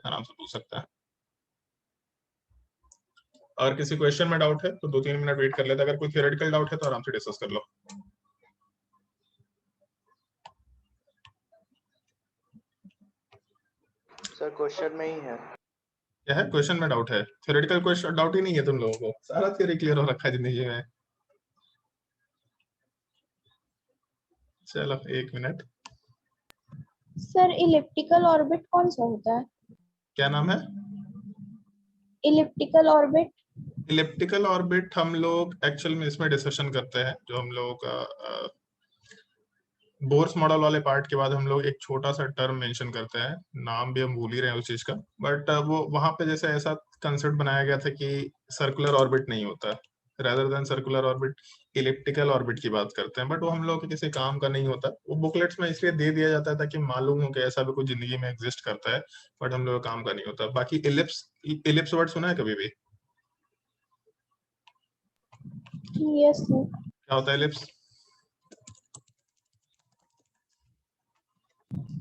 आराम से पूछ सकता है। और किसी क्वेश्चन में डाउट है तो 2-3 मिनट वेट कर लेते, अगर कोई थियोरेटिकल डाउट है तो आराम से डिस्कस कर लो। सर क्वेश्चन में ही है। क्या है? क्वेश्चन में डाउट है? थियोरेटिकल क्वेश्चन डाउट ही नहीं है तुम लोगों को? सारा थ्योरी क्लियर हो रखा है जिंदगी में। चलो 1 मिनट। सर इलिप्टिकल ऑर्बिट कौन सा होता है? क्या नाम है? Elliptical orbit. इलिप्टिकल ऑर्बिट हम लोग एक्चुअल में इसमें डिस्कशन करते हैं, जो हम लोगों का बोर्स मॉडल वाले पार्ट के बाद हम लोग एक छोटा सा टर्म मेंशन करते हैं, नाम भी हम भूल ही रहे हैं उस चीज का, बट वो वहां पे जैसे ऐसा कंसेप्ट बनाया गया था कि सर्कुलर ऑर्बिट नहीं होता, rather than circular orbit elliptical orbit की बात करते हैं, बट वो हम लोग के किसी काम का नहीं होता। वो बुकलेट्स में इसलिए दे दिया जाता है ताकि मालूम हो कि ऐसा भी कुछ जिंदगी में एग्जिस्ट करता है, बट हम लोग का काम का नहीं होता। बाकी इलिप्स वर्ड सुना है कभी भी? Yes sir. क्या होता है ellipse?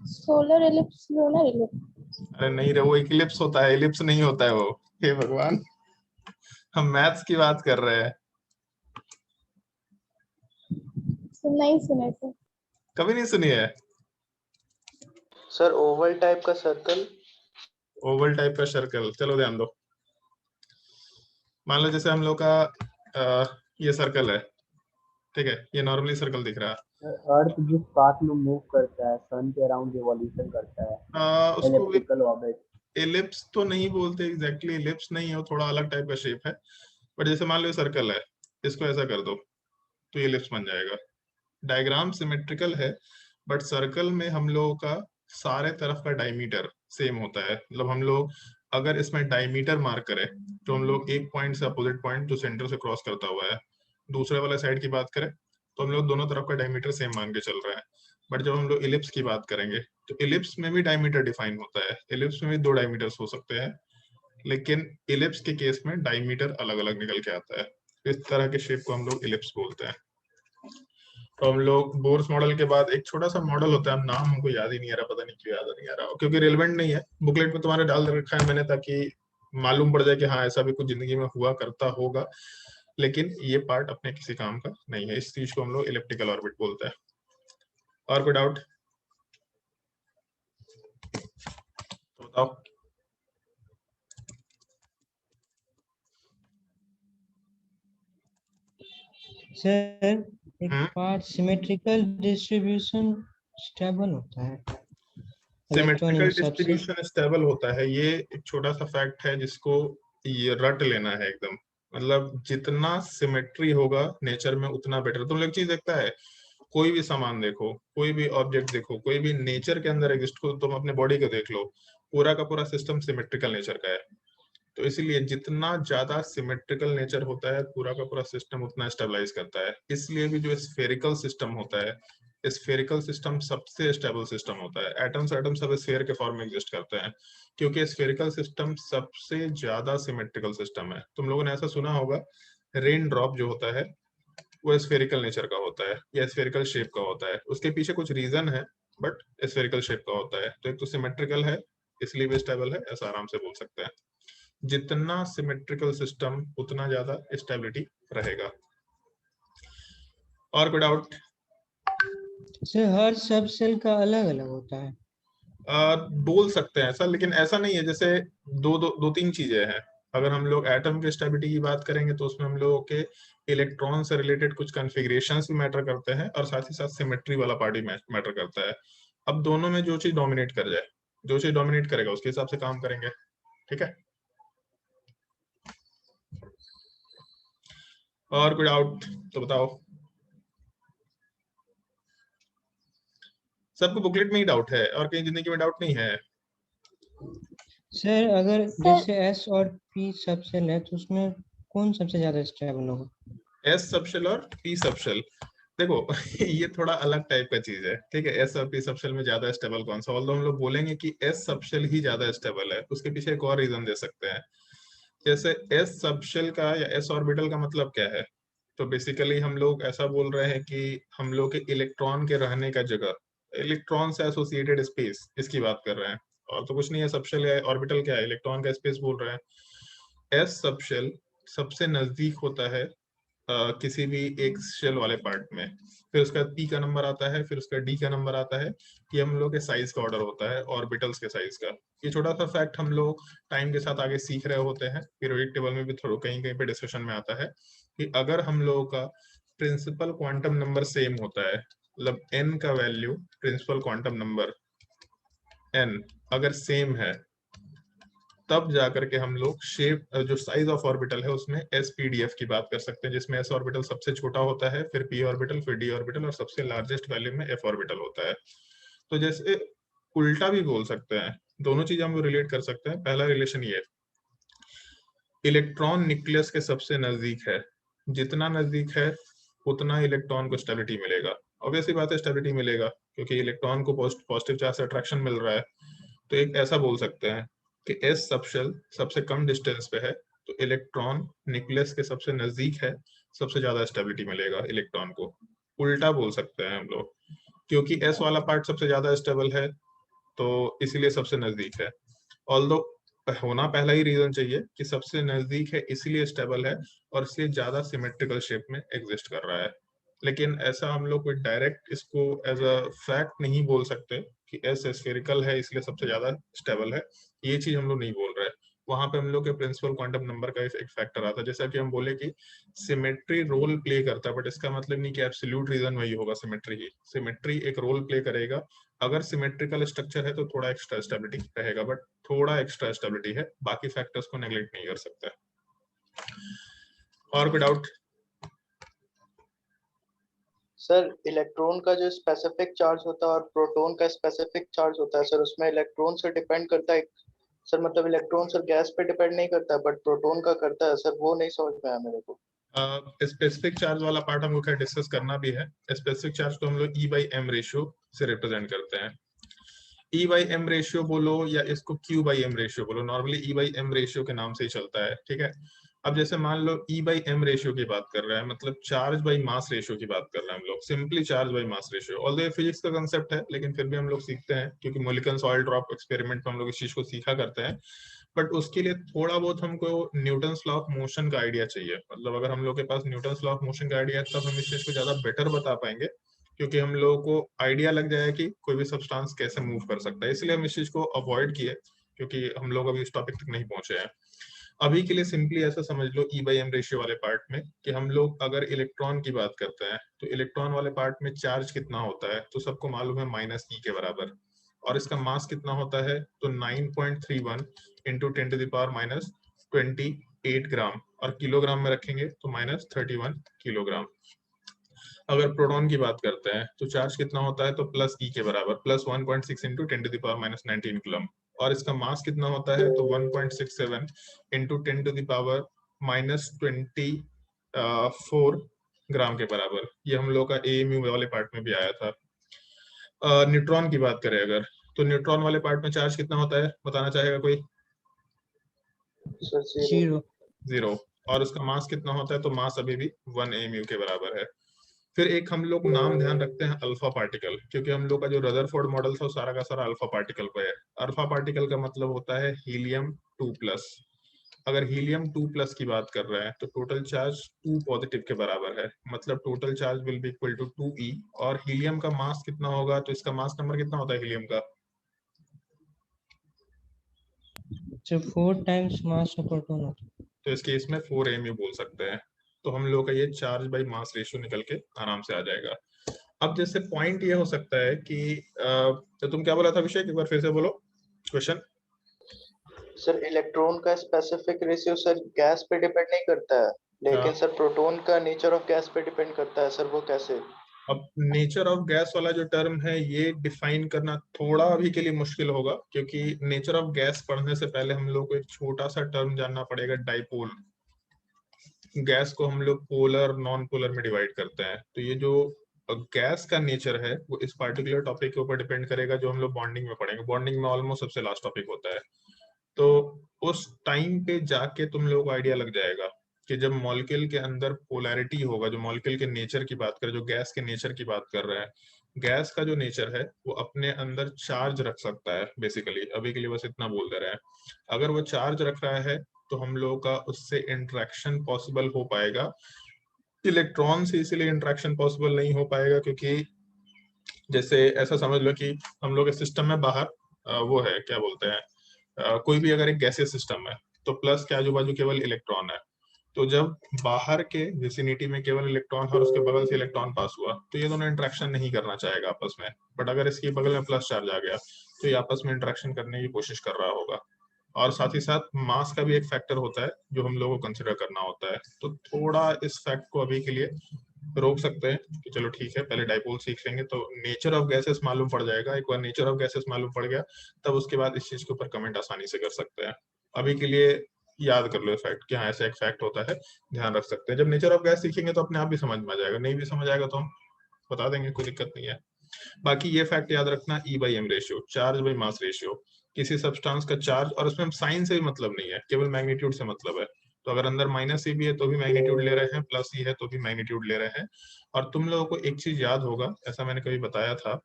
Solar ellipse, lunar ellipse. अरे नहीं रे, वो इक्लिप्स होता है, इलिप्स नहीं होता है वो। हे भगवान, हम मैथ्स की बात कर रहे हैं। नहीं सुने सर। कभी नहीं सुनी है? सर ओवल टाइप का सर्कल। ओवल टाइप का सर्कल, चलो ध्यान दो। मान लो जैसे हम लोग का ये सर्कल है, ठीक है, ये नॉर्मली सर्कल दिख रहा है। अर्थ जिस पाथ में मूव करता है, सन के अराउंड रिवॉल्यूशन करता है, उसको भी एलिप्टिकल ऑर्बिट। एलिप्स तो नहीं बोलते एग्जैक्टली, एलिप्स नहीं है, वो थोड़ा अलग टाइप का शेप है। बट जैसे मान लो सर्कल है, इसको ऐसा कर दो तो ये एलिप्स बन जाएगा। डायग्राम सिमेट्रिकल है, बट सर्कल में हम लोगों का सारे तरफ का डायमीटर सेम होता है। मतलब हम लोग अगर इसमें डायमीटर मार्क करें तो हम लोग एक पॉइंट से अपोजिट पॉइंट जो सेंटर से क्रॉस करता हुआ है, दूसरे वाले साइड की बात करें तो हम लोग दोनों तरफ का डायमीटर सेम मान के चल रहे हैं। बट जब हम लोग इलिप्स की बात करेंगे तो इलिप्स में भी डायमीटर डिफाइन होता है, इलिप्स में भी 2 डायमीटर्स हो सकते हैं, लेकिन इलिप्स के केस में डायमीटर अलग अलग निकल के आता है। इस तरह के शेप को हम लोग इलिप्स बोलते हैं। तो हम लोग बोर्स मॉडल के बाद एक छोटा सा मॉडल होता है, नाम हमको याद ही नहीं आ रहा, पता नहीं क्यों याद नहीं आ रहा, क्योंकि रिलेवेंट नहीं है। बुकलेट में तुम्हारे डाल रखा है मैंने ताकि मालूम पड़ जाए कि हाँ ऐसा भी कुछ जिंदगी में हुआ करता होगा, लेकिन ये पार्ट अपने किसी काम का नहीं है। इस चीज को हम लोग इलिप्टिकल ऑर्बिट बोलते हैं। और कोई डाउट तो बताओ। सर एक पार्ट सिमेट्रिकल डिस्ट्रीब्यूशन स्टेबल होता है, इलेक्ट्रॉन सिमेट्रिकल इन सबसे। डिस्ट्रीब्यूशन स्टेबल होता है, ये एक छोटा सा फैक्ट है जिसको ये रट लेना है एकदम। मतलब जितना सिमेट्री होगा नेचर में उतना बेटर। तुम लोग चीज देखता है, कोई भी सामान देखो, कोई भी ऑब्जेक्ट देखो, कोई भी नेचर के अंदर एग्जिस्ट को, तुम अपने बॉडी को देख लो, पूरा का पूरा सिस्टम सिमेट्रिकल नेचर का है। तो इसीलिए जितना ज्यादा सिमेट्रिकल नेचर होता है पूरा का पूरा सिस्टम उतना स्टेबलाइज करता है। इसलिए भी जो स्फेरिकल सिस्टम होता है, स्फेरिकल सिस्टम सबसे स्टेबल सिस्टम होता है। एटम्स एटम सब स्फेयर के फॉर्म में एग्जिस्ट करते हैं, क्योंकि स्फेरिकल सिस्टम सबसे ज्यादा सिमेट्रिकल सिस्टम है। तुम लोगों ने ऐसा सुना होगा, रेन ड्रॉप जो होता है वो स्फेरिकल नेचर का होता है या स्फेरिकल शेप का होता है। उसके पीछे कुछ रीजन है, बट स्फेरिकल शेप का होता है। तो एक तो सिमेट्रिकल है इसलिए भी स्टेबल है, ऐसा आराम से बोल सकते हैं। जितना सिमेट्रिकल सिस्टम उतना ज्यादा स्टेबिलिटी रहेगा। और कोई डाउट? सर हर सब सेल का अलग अलग होता है। बोल सकते हैं ऐसा, लेकिन ऐसा नहीं है। जैसे दो तीन चीजें हैं। अगर हम लोग एटम के स्टेबिलिटी की बात करेंगे तो उसमें हम लोगों के इलेक्ट्रॉन से रिलेटेड कुछ कॉन्फ़िगरेशंस भी मैटर करते हैं, और साथ ही साथ सिमेट्री वाला पार्ट भी मैटर करता है। अब दोनों में जो चीज डोमिनेट कर जाए, जो चीज डोमिनेट करेगा उसके हिसाब से काम करेंगे, ठीक है। और कोई डाउट तो बताओ। सबको बुकलेट में ही डाउट है और कहीं जिंदगी में डाउट नहीं है? सर अगर सर जैसे एस और पी सब सेल है तो उसमें कौन सबसे ज्यादा स्टेबल होगा? एस सबशेल और पी सबशेल, देखो ये थोड़ा अलग टाइप का चीज है, ठीक है। एस और पी सबशेल में ज्यादा स्टेबल कौन सा? ऑल्दो हम लोग बोलेंगे कि एस सबशेल ही ज्यादा स्टेबल है, उसके पीछे एक और रीजन दे सकते हैं। जैसे एस सबशेल का या एस ऑर्बिटल का मतलब क्या है? तो बेसिकली हम लोग ऐसा बोल रहे हैं कि हम लोग के इलेक्ट्रॉन के रहने का जगह, इलेक्ट्रॉन से एसोसिएटेड स्पेस, इसकी बात कर रहे हैं। और तो कुछ नहीं है। सबशेल या ऑर्बिटल क्या है, इलेक्ट्रॉन का स्पेस बोल रहा है। एस सबशेल सबसे नजदीक होता है किसी भी एक शेल वाले पार्ट में, फिर उसका पी का नंबर आता है, फिर उसका डी का नंबर आता है। ये हम लोग के साइज का ऑर्डर होता है ऑर्बिटल्स के साइज का। ये छोटा सा फैक्ट हम लोग टाइम के साथ आगे सीख रहे होते हैं, पीरियोडिक टेबल में भी थोड़ा कहीं कहीं पे डिस्कशन में आता है कि अगर हम लोगों का प्रिंसिपल क्वांटम नंबर सेम होता है, मतलब n का value principal quantum number n अगर सेम है, तब जाकर के हम लोग शेप जो साइज ऑफ ऑर्बिटल है उसमें एसपीडीएफ की बात कर सकते हैं, जिसमें एस ऑर्बिटल सबसे छोटा होता है, फिर पी ऑर्बिटल, फिर डी ऑर्बिटल और सबसे लार्जेस्ट वैल्यू में एफ ऑर्बिटल होता है। तो जैसे उल्टा भी बोल सकते हैं, दोनों चीज हम रिलेट कर सकते हैं। पहला रिलेशन ये, इलेक्ट्रॉन न्यूक्लियस के सबसे नजदीक है, जितना नजदीक है उतना इलेक्ट्रॉन को स्टेबिलिटी मिलेगा। ऑब्वियसली बात है स्टेबिलिटी मिलेगा, क्योंकि इलेक्ट्रॉन को पॉजिटिव चार्ज से अट्रैक्शन मिल रहा है। तो एक ऐसा बोल सकते हैं कि एस सबशेल सबसे कम डिस्टेंस पे है, तो इलेक्ट्रॉन न्यूक्लियस के सबसे नजदीक है, सबसे ज्यादा स्टेबिलिटी मिलेगा इलेक्ट्रॉन को। उल्टा बोल सकते हैं हम लोग, क्योंकि एस वाला पार्ट सबसे ज्यादा स्टेबल है तो इसीलिए सबसे नजदीक है। ऑल्दो होना पहला ही रीजन चाहिए कि सबसे नजदीक है इसलिए स्टेबल है और इसलिए ज्यादा सिमेट्रिकल शेप में एग्जिस्ट कर रहा है। लेकिन ऐसा हम लोग कोई डायरेक्ट इसको एज अ फैक्ट नहीं बोल सकते कि एस स्फेरिकल है इसलिए सबसे ज्यादा स्टेबल है, ये चीज हम लोग नहीं बोल रहे। वहां पे हम लोग के प्रिंसिपल क्वांटम नंबर का एक फैक्टर आता है, जैसा कि हम बोले कि सिमेट्री रोल प्ले करता है, बट इसका मतलब नहीं कि एब्सोल्यूट रीजन वही होगा सिमेट्री ही। सिमेट्री एक रोल प्ले करेगा, अगर सिमेट्रिकल स्ट्रक्चर है तो थोड़ा एक्स्ट्रा स्टेबिलिटी रहेगा, बट थोड़ा एक्स्ट्रा स्टेबिलिटी है, बाकी फैक्टर्स को नेग्लेक्ट नहीं कर सकता है। और कोई डाउट? सर इलेक्ट्रॉन का जो स्पेसिफिक चार्ज होता है और प्रोटॉन का स्पेसिफिक चार्ज होता है सर, उसमें इलेक्ट्रॉन से डिपेंड करता है सर, मतलब इलेक्ट्रॉन सर गैस पे डिपेंड नहीं करता बट प्रोटॉन का करता है सर, वो नहीं समझ में आया मेरे को। स्पेसिफिक चार्ज वाला पार्ट हमको क्या डिस्कस करना भी है। स्पेसिफिक चार्ज को हम लोग E/m रेशियो से रिप्रेजेंट करते हैं। E/m रेशियो बोलो या इसको Q/m रेशियो बोलो, नॉर्मली E/m रेशियो के नाम से ही चलता है, ठीक है। अब जैसे मान लो E/m रेशियो की बात कर रहा है, मतलब चार्ज बाई मास रेशियो की बात कर रहे हैं हम लोग, simply charge by mass ratio. Although ये फिजिक्स का कंसेप्ट है, लेकिन फिर भी हम लोग सीखते हैं क्योंकि मोलिकन सॉइल ड्रॉप एक्सपेरिमेंट में हम लोग इस चीज को सीखा करते हैं। बट उसके लिए थोड़ा बहुत हमको न्यूटन्स लॉ ऑफ मोशन का आइडिया चाहिए। मतलब अगर हम लोग के पास न्यूटन्स लॉ ऑफ मोशन का आइडिया है तब हम इस चीज को ज्यादा बेटर बता पाएंगे, क्योंकि हम लोगों को आइडिया लग जाएगा कि कोई भी सब्सटेंस कैसे मूव कर सकता है। इसलिए हम इस चीज को अवॉइड किए, क्योंकि हम लोग अभी इस टॉपिक तक नहीं पहुंचे हैं। अभी के लिए सिंपली ऐसा समझ लो E/m रेशियो वाले पार्ट में कि हम लोग अगर इलेक्ट्रॉन की बात करते हैं तो इलेक्ट्रॉन वाले पार्ट में चार्ज कितना होता है, तो सबको मालूम है -e के बराबर, और इसका मास कितना होता है तो 9.31 इंटू 10⁻28 ग्राम, और किलोग्राम में रखेंगे तो -31 किलोग्राम। अगर प्रोटॉन की बात करते हैं तो चार्ज कितना होता है तो +e के बराबर, +1.6 इंटू 10⁻19 कूलम, और इसका मास कितना होता है तो 1.67 इंटू 10⁻24 ग्राम के बराबर। ये हम लोग का AMU वाले पार्ट में भी आया था। न्यूट्रॉन की बात करें अगर, तो न्यूट्रॉन वाले पार्ट में चार्ज कितना होता है, बताना चाहेगा कोई? Sir zero. 0। और उसका मास कितना होता है तो मास अभी भी 1 AMU के बराबर है। फिर एक हम लोग नाम ध्यान रखते हैं अल्फा पार्टिकल, क्योंकि हम लोग का जो रदरफोर्ड मॉडल था सारा का सारा अल्फा पार्टिकल पे है। अल्फा पार्टिकल का मतलब होता है हीलियम 2+। अगर हीलियम 2+ की बात कर रहे हैं तो टोटल चार्ज 2 पॉजिटिव के बराबर है, मतलब total charge will be equal to 2e। और हीलियम का मास कितना होगा तो इसका मास नंबर कितना होता है हीलियम का? So 4 times mass of proton होता है। तो इस केस में 4 AMU बोल सकते हैं। तो हम लोग का ये चार्ज बाई मास रेशियो निकल के आराम से आ जाएगा। अब जैसे पॉइंट ये हो सकता है कि तो तुम क्या बोला था अभिषेक, एक बार फिर से बोलो क्वेश्चन। सर इलेक्ट्रॉन का स्पेसिफिक रेशियो सर गैस पे डिपेंड नहीं करता है, लेकिन सर प्रोटॉन का नेचर ऑफ गैस पे डिपेंड करता है सर, वो कैसे? अब नेचर ऑफ गैस वाला जो टर्म है ये डिफाइन करना थोड़ा अभी के लिए मुश्किल होगा, क्योंकि नेचर ऑफ गैस पढ़ने से पहले हम लोग को एक छोटा सा टर्म जानना पड़ेगा, डाइपोल। गैस को हम लोग पोलर नॉन पोलर में डिवाइड करते हैं। तो ये जो गैस का नेचर है वो इस पार्टिकुलर टॉपिक के ऊपर डिपेंड करेगा, जो हम लोग बॉन्डिंग में पढ़ेंगे। बॉन्डिंग में ऑलमोस्ट सबसे लास्ट टॉपिक होता है। तो उस टाइम पे जाके तुम लोग को आइडिया लग जाएगा कि जब मॉलिक्यूल के अंदर पोलैरिटी होगा, जो मॉलिक्यूल के नेचर की बात करें, जो गैस के नेचर की बात कर रहे हैं, गैस का जो नेचर है वो अपने अंदर चार्ज रख सकता है बेसिकली, अभी के लिए बस इतना बोल दे रहे हैं। अगर वो चार्ज रख रहा है तो हम लोगों का उससे इंटरेक्शन पॉसिबल हो पाएगा। इलेक्ट्रॉन से इसीलिए इंटरेक्शन पॉसिबल नहीं हो पाएगा क्योंकि जैसे ऐसा समझ लो कि हम लोग के सिस्टम में बाहर वो है, क्या बोलते हैं, कोई भी अगर एक गैसियस सिस्टम है तो प्लस के आजू बाजू केवल इलेक्ट्रॉन है। तो जब बाहर के विसिनिटी में केवल इलेक्ट्रॉन और उसके बगल से इलेक्ट्रॉन पास हुआ तो ये दोनों इंटरेक्शन नहीं करना चाहेगा आपस में। बट अगर इसके बगल में प्लस चार्ज आ गया तो ये आपस में इंटरेक्शन करने की कोशिश कर रहा होगा। और साथ ही साथ मास का भी एक फैक्टर होता है जो हम लोगों को कंसिडर करना होता है। तो थोड़ा इस फैक्ट को अभी के लिए रोक सकते हैं कि चलो ठीक है, पहले डाइपोल सीख लेंगे तो नेचर ऑफ गैसेस मालूम पड़ जाएगा। एक बार नेचर ऑफ गैसेस मालूम पड़ गया तब उसके बाद इस चीज के ऊपर कमेंट आसानी से कर सकते हैं। अभी के लिए याद कर लो फैक्ट कि हाँ ऐसा एक फैक्ट होता है, ध्यान रख सकते हैं। जब नेचर ऑफ गैस सीखेंगे तो अपने आप भी समझ में आ जाएगा, नहीं भी समझ आएगा तो हम बता देंगे, कोई दिक्कत नहीं है। बाकी ये फैक्ट याद रखना, E/m ratio, charge by mass ratio. किसी सब्सटेंस का चार्ज, और उसमें साइन से भी मतलब नहीं है, केवल मैग्नीट्यूड से मतलब है। तो अगर अंदर माइनस ई भी है तो भी मैग्नीट्यूड ले रहे हैं, प्लस ई है तो भी मैग्नीट्यूड ले रहे हैं। और तुम लोगों को एक चीज याद होगा, ऐसा मैंने कभी बताया था,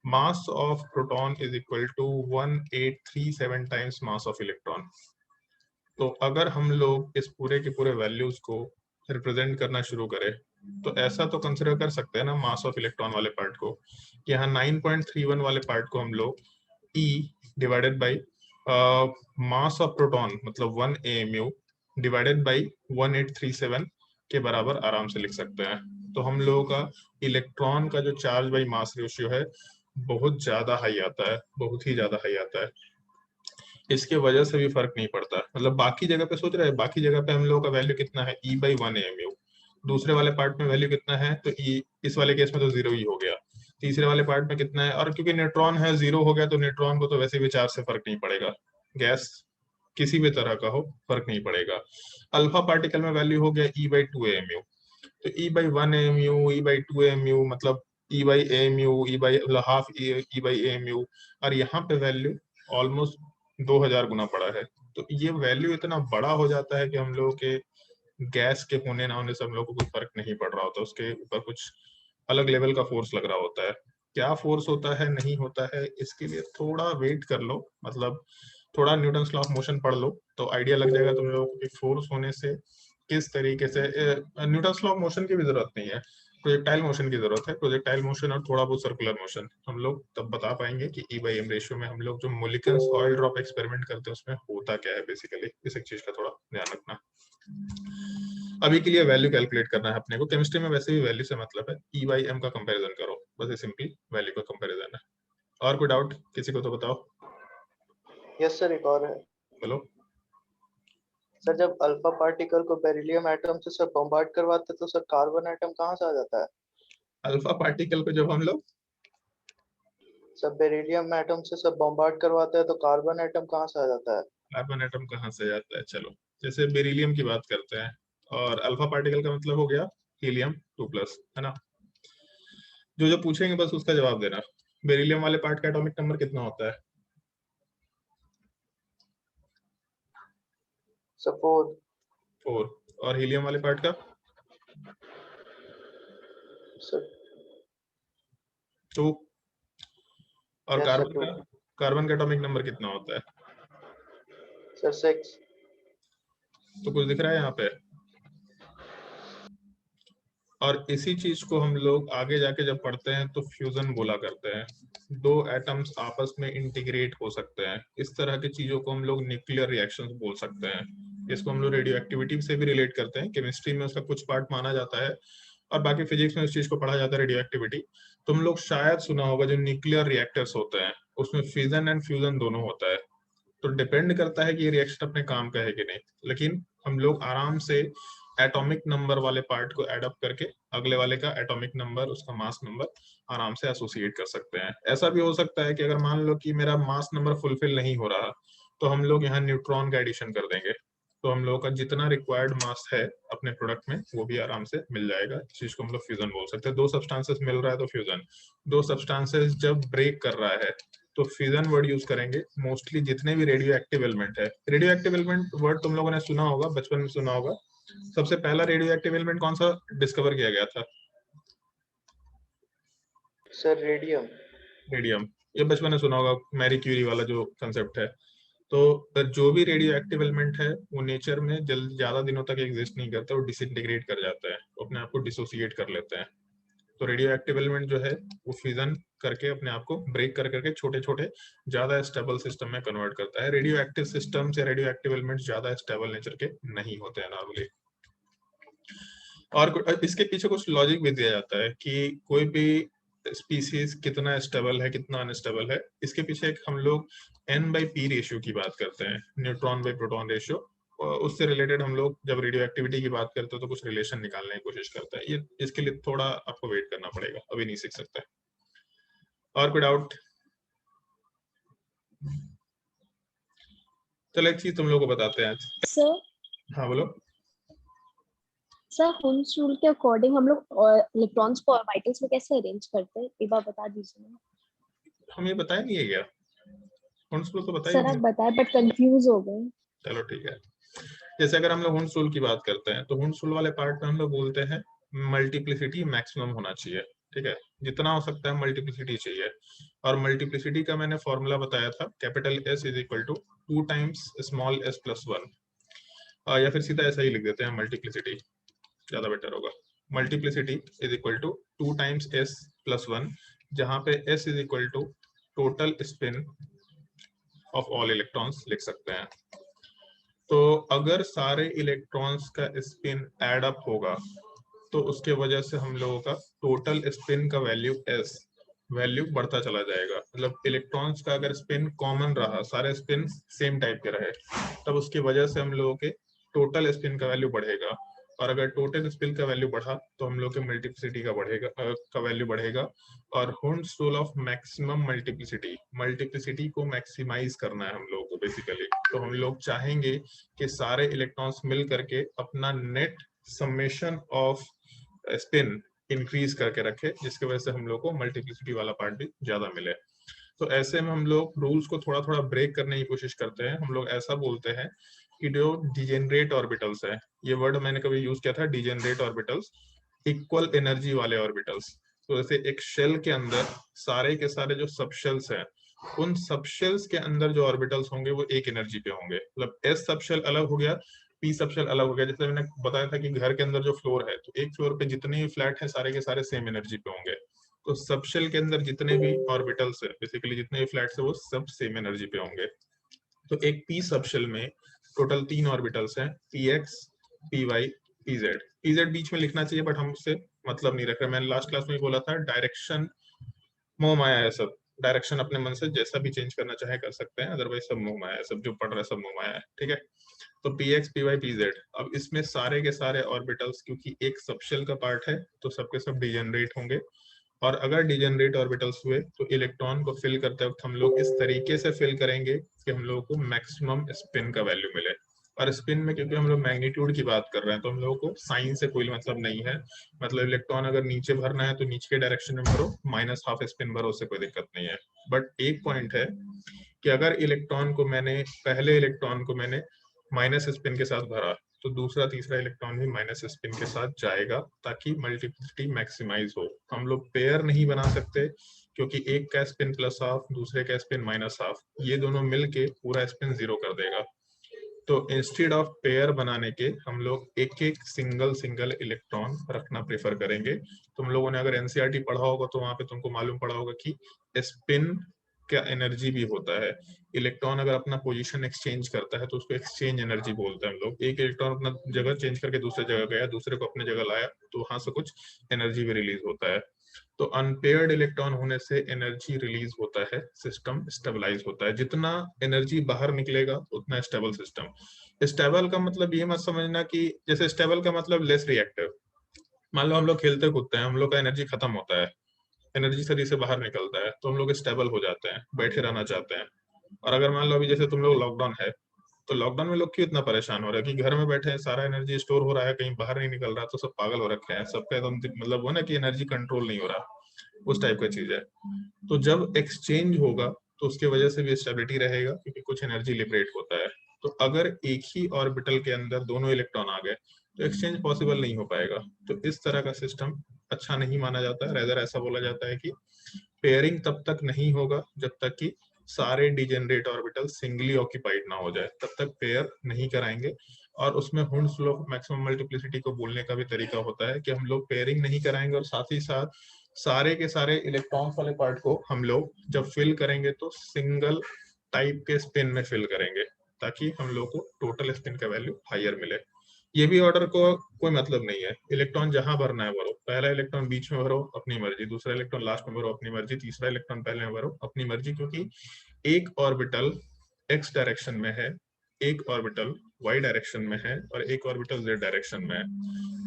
mass of proton is equal to 1837 times mass of electron. तो अगर हम लोग इस पूरे के पूरे वैल्यूज को रिप्रेजेंट करना शुरू करें तो ऐसा तो कंसिडर कर सकते हैं ना मास ऑफ इलेक्ट्रॉन वाले पार्ट को, कि यहाँ 9.31 वाले पार्ट को हम लोग E divided by mass of proton मतलब 1 AMU डिवाइडेड बाई 1837 के बराबर आराम से लिख सकते हैं। तो हम लोगों का इलेक्ट्रॉन का जो चार्ज बाई मास रेशियो है बहुत ज्यादा हाई आता है, बहुत ही ज्यादा हाई आता है। इसके वजह से भी फर्क नहीं पड़ता, मतलब बाकी जगह पे सोच रहे हैं, बाकी जगह पे हम लोगों का वैल्यू कितना है E/1 AMU, दूसरे वाले पार्ट में वैल्यू कितना है तो E, इस वाले केस में तो 0 ही हो गया। तीसरे वाले पार्ट में कितना है, और क्योंकि न्यूट्रॉन है 0 हो गया तो न्यूट्रॉन को तो वैसे भी चार्ज से फर्क नहीं पड़ेगा, गैस किसी भी तरह का हो फर्क नहीं पड़ेगा। अल्फा पार्टिकल में वैल्यू हो गया E/2 AMU, तो E/1 AMU, E/2 AMU मतलब E/AMU, हाफ E/AMU, और यहाँ पे वैल्यू ऑलमोस्ट 2000 गुना बड़ा है। तो ये वैल्यू इतना बड़ा हो जाता है कि हम लोगों के गैस के होने ना होने से हम लोग को कुछ फर्क नहीं पड़ रहा होता, उसके ऊपर कुछ अलग लेवल का फोर्स लग रहा होता है। क्या फोर्स होता है नहीं होता है इसके लिए थोड़ा वेट कर लो, मतलब थोड़ा न्यूटन लॉ ऑफ मोशन पढ़ लो तो आइडिया लग जाएगा तुम लोगों को कि फोर्स होने से किस तरीके से। न्यूटन लॉ ऑफ मोशन की भी जरूरत नहीं है, प्रोजेक्टाइल मोशन की जरूरत है। प्रोजेक्टाइल मोशन और थोड़ा बहुत सर्कुलर मोशन हम लोग तब बता पाएंगे कि E/m रेशियो में हम लोग जो मोलिकन्स ऑयल ड्रॉप एक्सपेरिमेंट करते हैं उसमें होता क्या है बेसिकली। इस एक चीज का थोड़ा ध्यान रखना। अभी के लिए वैल्यू कैलकुलेट करना है अपने को, केमिस्ट्री में वैसे भी वैल्यू से मतलब है, E/m का कंपैरिजन करो, बस ये सिंपली वैल्यू का कंपैरिजन है। और कोई डाउट किसी को तो बताओ। यस सर, एक और है बोलो। सर, जब अल्फा पार्टिकल को बेरिलियम एटम से सर बम्बार्ड करवाते हैं तो सर कार्बन एटम कहाँ से आ जाता है? अल्फा पार्टिकल को जब हम लोग सर बेरिलियम एटम से सब बम्बार्ड करवाते हैं तो कार्बन एटम कहाँ से आ जाता है? कार्बन एटम कहाँ से जाता है, चलो जैसे बेरिलियम की बात करते हैं, और अल्फा पार्टिकल का मतलब हो गया हीलियम 2+, है ना। जो जो पूछेंगे बस उसका जवाब देना। बेरिलियम वाले पार्ट का एटॉमिक नंबर कितना होता है? सर 4। 4। और हीलियम वाले पार्ट का? सर 2। और यस सर, 2। कार्बन का एटॉमिक नंबर कितना होता है? सर 6। तो कुछ दिख रहा है यहाँ पे? और इसी चीज को हम लोग आगे जाके जब पढ़ते हैं तो फ्यूजन बोला करते हैं, दो एटम्स आपस में इंटीग्रेट हो सकते हैं। इस तरह की चीजों को हम लोग न्यूक्लियर रिएक्शंस बोल सकते हैं। इसको हम लोग रेडियो एक्टिविटी से भी रिलेट करते हैं, केमिस्ट्री में उसका कुछ पार्ट माना जाता है और बाकी फिजिक्स में उस चीज को पढ़ा जाता है रेडियो एक्टिविटी। तुम लोग शायद सुना होगा जो न्यूक्लियर रिएक्टर्स होते हैं उसमें फिजन एंड फ्यूजन दोनों होता है। तो डिपेंड करता है कि ये रिएक्शन अपने काम का है कि नहीं, लेकिन हम लोग आराम से एटॉमिक नंबर वाले पार्ट को एड अप करके अगले वाले का एटॉमिक नंबर, उसका मास नंबर आराम से एसोसिएट कर सकते हैं। ऐसा भी हो सकता है कि अगर मान लो कि मेरा मास नंबर फुलफिल नहीं हो रहा तो हम लोग यहाँ न्यूट्रॉन का एडिशन कर देंगे, तो हम लोगों का जितना रिक्वायर्ड मास है अपने प्रोडक्ट में वो भी आराम से मिल जाएगा। इस चीज को हम लोग फ्यूजन बोल सकते हैं। दो सब्सटेंसेस मिल रहा है तो फ्यूजन। दो सब्सटेंसेस जब ब्रेक कर रहा है तो फ्यूजन वर्ड यूज करेंगे। मोस्टली जितने भी रेडियो एक्टिव एलिमेंट है, रेडियो एक्टिव एलिमेंट वर्ड तुम लोगों ने सुना होगा, बचपन में सुना होगा। सबसे पहला रेडियो एक्टिव एलिमेंट कौन सा डिस्कवर किया गया था? Sir radium. रेडियम, ये बचपन में सुना होगा, मैरी क्यूरी वाला जो कंसेप्ट है। तो जो भी रेडियो एक्टिव एलिमेंट है वो नेचर में ज्यादा दिनों तक एग्जिस्ट नहीं करता, वो डिसइंटीग्रेट कर जाता है, वो अपने आप को डिसोसिएट कर लेते हैं। तो रेडियो एक्टिव एलिमेंट जो है वो फ्यूजन करके अपने आप को ब्रेक कर करके छोटे छोटे ज्यादा स्टेबल सिस्टम में कन्वर्ट करता है। रेडियो एक्टिव सिस्टम या रेडियो एक्टिव एलिमेंट ज्यादा स्टेबल नेचर के नहीं होते हैं नॉर्मली। और इसके पीछे कुछ लॉजिक भी दिया जाता है कि कोई भी स्पीसीज कितना स्टेबल है कितना अनस्टेबल है। इसके पीछे एक हम लोग N/P रेशियो की बात करते हैं, न्यूट्रॉन बाई प्रोटॉन रेशियो। उससे रिलेटेड हम लोग जब रेडियो एक्टिविटी की बात करते हैं तो कुछ रिलेशन निकालने की कोशिश करते हैं। ये इसके लिए थोड़ा आपको वेट करना पड़ेगा, अभी नहीं सीख सकते। और कोई डाउट? चलो एक चीज तुम लोगों को बताते हैं आज। सर हाँ बोलो। सर हुन्स रूल के अकॉर्डिंग हम लोग इलेक्ट्रॉन्स को ऑर्बिटल्स में कैसे अरेंज करते हैं, एक बार बता दीजिए ना। हम ये बताया नहीं है क्या? हुन्स रूल तो बताया सर आप बताए बट कंफ्यूज हो गए। चलो ठीक है। जैसे अगर हम लोग हुन्स रूल की बात करते हैं तो हुन्स रूल वाले पार्ट में हम लोग बोलते हैं मल्टीप्लिसिटी मैक्सिमम होना चाहिए। ठीक है, जितना हो सकता है मल्टीप्लिसिटी चाहिए। और मल्टीप्लिसिटी का मैंने फॉर्मूला बताया था, capital S is equal to 2 times small s plus 1। या फिर सीधा ऐसा ही लिख देते हैं, मल्टीप्लिसिटी ज्यादा बेटर होगा। Multiplicity is equal to 2 times s plus 1, जहां पे s is equal to total spin of all electrons लिख सकते हैं। तो अगर सारे इलेक्ट्रॉन्स का स्पिन एड अप होगा तो उसके वजह से हम लोगों का टोटल स्पिन का वैल्यू s वैल्यू बढ़ता चला जाएगा। मतलब इलेक्ट्रॉन्स का अगर स्पिन कॉमन रहा, सारे स्पिन सेम टाइप के रहे, तब उसकी वजह से हम लोगों के टोटल स्पिन का वैल्यू बढ़ेगा। और अगर टोटल स्पिन का वैल्यू बढ़ा तो हम लोग के मल्टीप्लिसिटी का बढ़ेगा का वैल्यू बढ़ेगा। और Hund's rule of maximum multiplicity, multiplicity को मैक्सिमाइज करना है हम लोगों को बेसिकली। तो हम लोग चाहेंगे कि सारे इलेक्ट्रॉन्स मिल करके अपना net summation off spin increase करके रखे, जिसकी वजह से हम लोग को मल्टीप्लिसिटी वाला पार्ट भी ज्यादा मिले। तो ऐसे में हम लोग रूल्स को थोड़ा थोड़ा ब्रेक करने की कोशिश करते हैं। हम लोग ऐसा बोलते हैं कि जो डिजेनरेट ऑर्बिटल्स है, ये वर्ड मैंने कभी यूज किया था, डिजेनरेट ऑर्बिटल्स, इक्वल एनर्जी वाले ऑर्बिटल्स। तो जैसे एक शेल के अंदर सारे के सारे जो सबशेल्स हैं, उन सबशेल्स के अंदर जो ऑर्बिटल्स होंगे वो एक एनर्जी पे होंगे। मतलब S सबशेल अलग हो गया, P सबशेल अलग हो गया। जैसे मैंने बताया था कि घर के अंदर जो फ्लोर है, तो एक फ्लोर पे जितने भी फ्लैट है सारे के सारे सेम एनर्जी पे होंगे। तो सबशेल के अंदर जितने भी ऑर्बिटल्स है, बेसिकली जितने भी फ्लैट्स है, वो सब सेम एनर्जी पे होंगे। तो एक P सबशेल में टोटल 3 ऑर्बिटल्स हैं, Px, Py, Pz। Pz बीच में लिखना चाहिए बट हम उससे मतलब नहीं रख रहे। मैंने लास्ट क्लास में बोला था डायरेक्शन मोह माया है सब, डायरेक्शन अपने मन से जैसा भी चेंज करना चाहे कर सकते हैं, अदरवाइज सब मोह माया है, सब जो पढ़ रहा है सब मोह माया है। ठीक है, तो Px, Py, Pz। अब इसमें सारे के सारे ऑर्बिटल्स क्योंकि एक सबशेल का पार्ट है तो सबके सब डिजेनरेट होंगे। और अगर डिजेनरेट ऑर्बिटल्स हुए तो इलेक्ट्रॉन को फिल करते वक्त हम लोग इस तरीके से फिल करेंगे कि हम लोगों को मैक्सिमम स्पिन का वैल्यू मिले। और स्पिन में क्योंकि हम लोग मैग्नीट्यूड की बात कर रहे हैं तो हम लोगों को साइन से कोई मतलब नहीं है। मतलब इलेक्ट्रॉन अगर नीचे भरना है तो नीचे के डायरेक्शन में भरो, -½ स्पिन भरो, उससे कोई दिक्कत नहीं है। बट एक पॉइंट है कि अगर इलेक्ट्रॉन को मैंने पहले इलेक्ट्रॉन को मैंने माइनस स्पिन के साथ भरा तो दूसरा तीसरा इलेक्ट्रॉन भी माइनस स्पिन के साथ जाएगा, ताकि मल्टीप्लिसिटी मैक्सिमाइज हो। हम लोग पेयर नहीं बना सकते क्योंकि एक का स्पिन +½ दूसरे का स्पिन -½ ये दोनों मिलके पूरा स्पिन 0 कर देगा। तो इंस्टेड ऑफ पेयर बनाने के हम लोग एक एक सिंगल इलेक्ट्रॉन रखना प्रेफर करेंगे। तुम लोगों ने अगर एनसीईआरटी पढ़ा होगा तो वहां पे तुमको मालूम पड़ा होगा कि स्पिन का एनर्जी भी होता है। इलेक्ट्रॉन अगर अपना पोजीशन एक्सचेंज करता है तो उसको एक्सचेंज एनर्जी बोलते हैं हम लोग। एक इलेक्ट्रॉन अपना जगह चेंज करके दूसरे जगह गया, दूसरे को अपने जगह लाया, तो वहां से कुछ एनर्जी भी रिलीज होता है। तो अनपेयर्ड इलेक्ट्रॉन होने से एनर्जी रिलीज होता है, सिस्टम स्टेबलाइज होता है। जितना एनर्जी बाहर निकलेगा उतना स्टेबल सिस्टम। स्टेबल का मतलब ये मत समझना कि जैसे स्टेबल का मतलब लेस रिएक्टिव। मान लो हम लोग खेलते कूदते हैं, हम लोग का एनर्जी खत्म होता है, एनर्जी शरीर से बाहर निकलता है, तो हम लोग स्टेबल हो जाते हैं, बैठे रहना चाहते हैं। और अगर मान लो अभी जैसे तुम लोग लॉकडाउन है, तो लॉकडाउन में लोग क्यों इतना परेशान हो रहे हैं कि घर में बैठे हैं, सारा एनर्जी स्टोर हो रहा है, कहीं बाहर नहीं निकल रहा, तो सब पागल हो रखे हैं, सबका एकदम मतलब वो ना कि एनर्जी कंट्रोल नहीं हो रहा, उस टाइप का चीज है। तो जब एक्सचेंज होगा तो उसके वजह से भी स्टेबिलिटी रहेगा क्योंकि कुछ एनर्जी लिबरेट होता है। तो अगर एक ही ऑर्बिटल के अंदर दोनों इलेक्ट्रॉन आ गए तो एक्सचेंज पॉसिबल नहीं हो पाएगा। तो इस तरह का सिस्टम अच्छा नहीं माना जाता है। रेदर ऐसा बोला जाता है कि पेयरिंग तब तक नहीं होगा जब तक कि सारे डिजेनरेट ऑर्बिटल सिंगली ऑक्यूपाइड ना हो जाए, तब तक पेयर नहीं कराएंगे। और उसमें Hund's law of maximum multiplicity को बोलने का भी तरीका होता है कि हम लोग पेयरिंग नहीं कराएंगे और साथ ही साथ सारे के सारे इलेक्ट्रॉन्स वाले पार्ट को हम लोग जब फिल करेंगे तो सिंगल टाइप के स्पिन में फिल करेंगे, ताकि हम लोग को टोटल स्पिन का वैल्यू हायर मिले। ये भी ऑर्डर को कोई मतलब नहीं है, इलेक्ट्रॉन जहां भरना है भरो, पहला इलेक्ट्रॉन बीच में भरो अपनी मर्जी, दूसरा इलेक्ट्रॉन लास्ट में भरो अपनी मर्जी, तीसरा इलेक्ट्रॉन पहले में भरो अपनी मर्जी, क्योंकि एक ऑर्बिटल एक्स डायरेक्शन में है, एक ऑर्बिटल वाई डायरेक्शन में है और एक ऑर्बिटल जेड डायरेक्शन में है।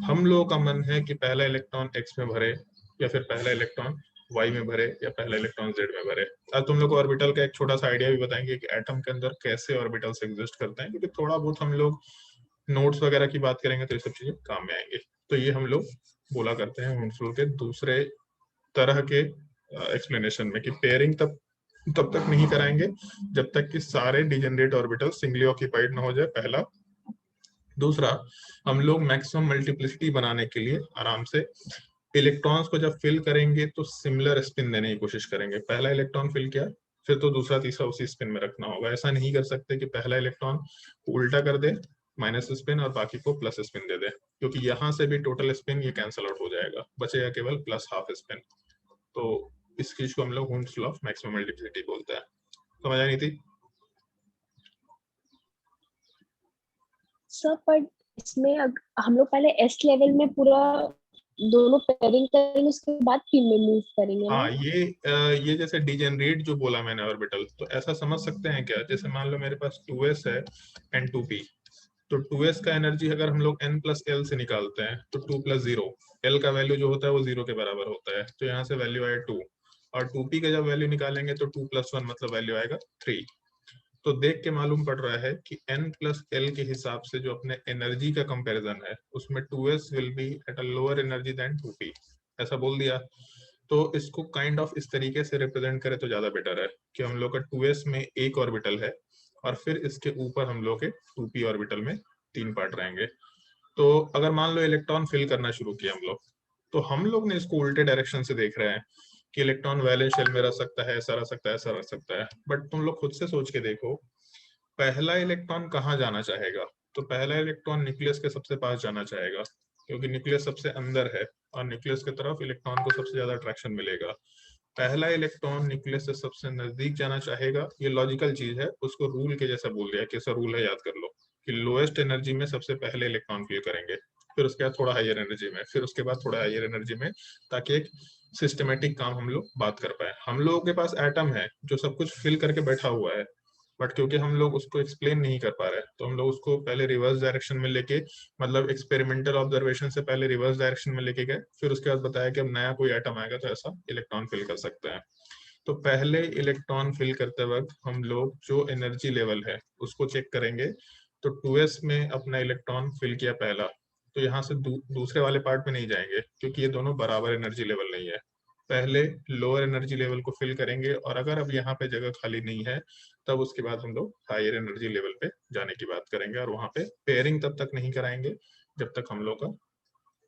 हम लोगों का मन है कि पहला इलेक्ट्रॉन एक्स में भरे या फिर पहला इलेक्ट्रॉन वाई में भरे या पहला इलेक्ट्रॉन जेड में भरे। अब तुम लोग को ऑर्बिटल का एक छोटा सा आइडिया भी बताएंगे कि एटम के अंदर कैसे ऑर्बिटल्स एग्जिस्ट करते हैं, क्योंकि थोड़ा बहुत हम लोग नोट्स वगैरह की बात करेंगे तो ये सब चीजें काम में आएंगे। तो ये हम लोग बोला करते हैं हुंड्स लॉ के दूसरे तरह के एक्सप्लेनेशन में कि पेयरिंग तब तक नहीं कराएंगे जब तक कि सारे डिजेनरेट ऑर्बिटल सिंगली ऑक्यूपाइड ना हो जाए, पहला। दूसरा, हम लोग मैक्सिमम मल्टीप्लिसिटी बनाने के लिए आराम से इलेक्ट्रॉन्स को जब फिल करेंगे तो सिमिलर स्पिन देने की कोशिश करेंगे। पहला इलेक्ट्रॉन फिल किया, फिर तो दूसरा तीसरा उसी स्पिन में रखना होगा। ऐसा नहीं कर सकते कि पहला इलेक्ट्रॉन उल्टा कर दे माइनस स्पिन और बाकी को प्लस स्पिन दे दे, क्योंकि यहां से भी टोटल स्पिन ये कैंसिल आउट हो जाएगा, बचेगा केवल प्लस हाफ स्पिन। तो इस चीज को हम लोग Hund's law of maximum multiplicity बोलते हैं। समझ आई नहीं थी? सर पर इसमें हम लोग पहले एस लेवल में पूरा दोनों पेयरिंग करेंगे, उसके बाद पी में मूव करेंगे ना? हाँ, ये जैसे डिजेनरेट जो बोला मैंने ऑर्बिटल, तो ऐसा समझ सकते हैं क्या, जैसे मान लो मेरे पास 2s है एंड 2p, तो 2s का एनर्जी अगर हम लोग n प्लस एल से निकालते हैं तो 2 प्लस 0, एल का वैल्यू जो होता है वो 0 के बराबर होता है, तो यहाँ से वैल्यू आया 2। और 2p का जब वैल्यू निकालेंगे तो 2 प्लस 1 मतलब वैल्यू आएगा 3। तो देख के मालूम पड़ रहा है कि n प्लस एल के हिसाब से जो अपने एनर्जी का कंपैरिजन है उसमें 2s will be at a lower energy than 2p, ऐसा बोल दिया। तो इसको काइंड ऑफ इस तरीके से रिप्रेजेंट करें तो ज्यादा बेटर है कि हम लोग का 2s में एक ऑर्बिटल है और फिर इसके ऊपर हम लोग के 2p ऑर्बिटल में 3 पार्ट रहेंगे। तो अगर मान लो इलेक्ट्रॉन फिल करना शुरू किया हम लोग, तो हम लोग ने इसको उल्टे डायरेक्शन से देख रहे हैं कि इलेक्ट्रॉन वैलेंस शेल में रह सकता है, ऐसा रह सकता है, ऐसा रह सकता है। बट तुम लोग खुद से सोच के देखो, पहला इलेक्ट्रॉन कहाँ जाना चाहेगा? तो पहला इलेक्ट्रॉन न्यूक्लियस के सबसे पास जाना चाहेगा, क्योंकि न्यूक्लियस सबसे अंदर है और न्यूक्लियस की तरफ इलेक्ट्रॉन को सबसे ज्यादा अट्रैक्शन मिलेगा। पहला इलेक्ट्रॉन न्यूक्लियस से सबसे नजदीक जाना चाहेगा, ये लॉजिकल चीज है, उसको रूल के जैसा बोल दिया, कैसा रूल है याद कर लो कि लोएस्ट एनर्जी में सबसे पहले इलेक्ट्रॉन फिल करेंगे, फिर उसके बाद थोड़ा हायर एनर्जी में, फिर उसके बाद थोड़ा हायर एनर्जी में, ताकि एक सिस्टमेटिक काम हम लोग बात कर पाए। हम लोगों के पास एटम है जो सब कुछ फिल करके बैठा हुआ है, बट क्योंकि हम लोग उसको एक्सप्लेन नहीं कर पा रहे तो हम लोग उसको पहले रिवर्स डायरेक्शन में लेके, मतलब एक्सपेरिमेंटल ऑब्जर्वेशन से पहले रिवर्स डायरेक्शन में लेके गए, फिर उसके बाद बताया कि अब नया कोई एटम आएगा तो ऐसा इलेक्ट्रॉन फिल कर सकते हैं। तो पहले इलेक्ट्रॉन फिल करते वक्त हम लोग जो एनर्जी लेवल है उसको चेक करेंगे। तो 2s में अपना इलेक्ट्रॉन फिल किया पहला, तो यहाँ से दूसरे वाले पार्ट में नहीं जाएंगे क्योंकि ये दोनों बराबर एनर्जी लेवल नहीं है। पहले लोअर एनर्जी लेवल को फिल करेंगे और अगर अब यहाँ पे जगह खाली नहीं है तब उसके बाद हम लोग हायर एनर्जी लेवल पे जाने की बात करेंगे, और वहां पे पेयरिंग तब तक नहीं कराएंगे जब तक हम लोग का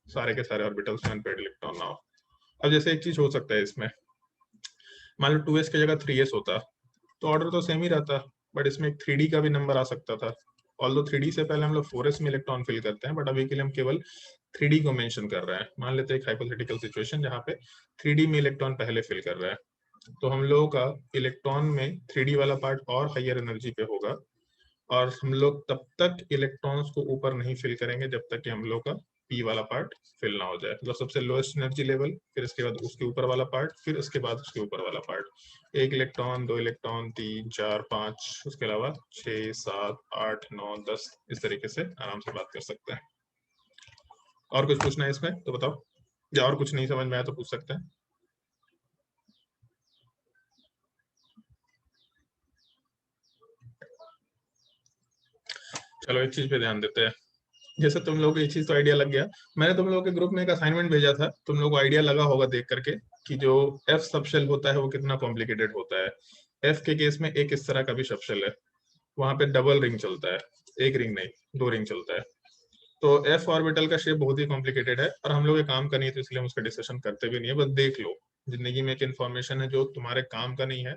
सारे के सारे ऑर्बिटल्स में अनपेयर्ड इलेक्ट्रॉन ना हो। अब जैसे एक चीज हो सकता है इसमें, मान लो 2s की जगह 3s होता तो ऑर्डर तो सेम ही रहता, बट इसमें एक 3d का भी नंबर आ सकता था। ऑल्दो 3d से पहले हम लोग 4s में इलेक्ट्रॉन फिल करते हैं, बट अभी के लिए हम केवल 3d को मेंशन कर रहे हैं। मान लेते हैं एक हाइपोथेटिकल सिचुएशन जहाँ पे 3d में इलेक्ट्रॉन पहले फिल कर रहा है, तो हम लोगों का इलेक्ट्रॉन में 3d वाला पार्ट और हायर एनर्जी पे होगा, और हम लोग तब तक इलेक्ट्रॉन्स को ऊपर नहीं फिल करेंगे जब तक कि हम लोग का पी वाला पार्ट फिल ना हो जाए, मतलब सबसे लोएस्ट एनर्जी लेवल, फिर इसके बाद उसके ऊपर वाला पार्ट, फिर इसके बाद उसके ऊपर वाला पार्ट। 1 इलेक्ट्रॉन, 2 इलेक्ट्रॉन, 3, 4, 5, उसके अलावा 6, 7, 8, 9, 10, इस तरीके से आराम से बात कर सकते हैं। और कुछ पूछना है इसमें तो बताओ, या और कुछ नहीं समझ में आया तो पूछ सकते हैं। चलो एक चीज पे ध्यान देते हैं, जैसे तुम लोग को ये चीज तो आइडिया लग गया, मैंने तुम लोगों के ग्रुप में एक असाइनमेंट भेजा था, तुम लोग को आइडिया लगा होगा देख करके कि जो एफ सबशेल होता है वो कितना कॉम्प्लिकेटेड होता है। एफ के केस में एक इस तरह का भी सबशेल है, वहां पे डबल रिंग चलता है, एक रिंग नहीं 2 रिंग चलता है। तो एफ ऑर्बिटल का शेप बहुत ही कॉम्प्लिकेटेड है और हम लोग ये काम का नहीं है, तो इसलिए हम उसका डिस्कशन करते भी नहीं है। बस देख लो, जिंदगी में एक इन्फॉर्मेशन है जो तुम्हारे काम का नहीं है,